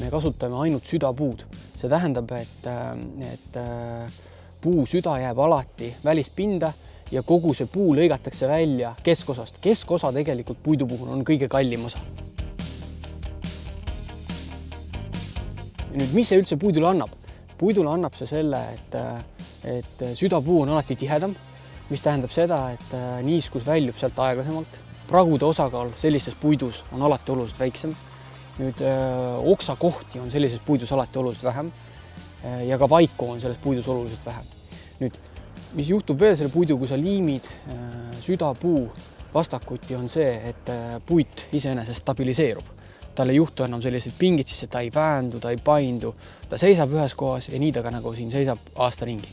me kasutame ainult südapuud. See tähendab, et puu süda jääb alati välispinda ja kogu see puu lõigatakse välja keskosast. Keskosa tegelikult puidu puhul on kõige kallim osa. Nüüd, mis see üldse puidule annab? Puidule annab see selle, et südapuu on alati tihedam, mis tähendab seda, et niiskus väljub sealt aeglasemalt. Pragude osakaal sellises puidus on alati oluliselt väiksem. Nüüd oksakohti on sellises puidus alati oluliselt vähem ja ka vaiku on selles puidus oluliselt vähem. Nüüd, mis juhtub veel selle puidu, kui sa liimid südapuu vastakuti, on see, et puit iseenesest stabiliseerub. Tal ei juhtu enam selliseid pingid, siis ta ei väändu, ta ei paindu, ta seisab ühes kohas ja nii ta ka nagu siin seisab aasta ringi.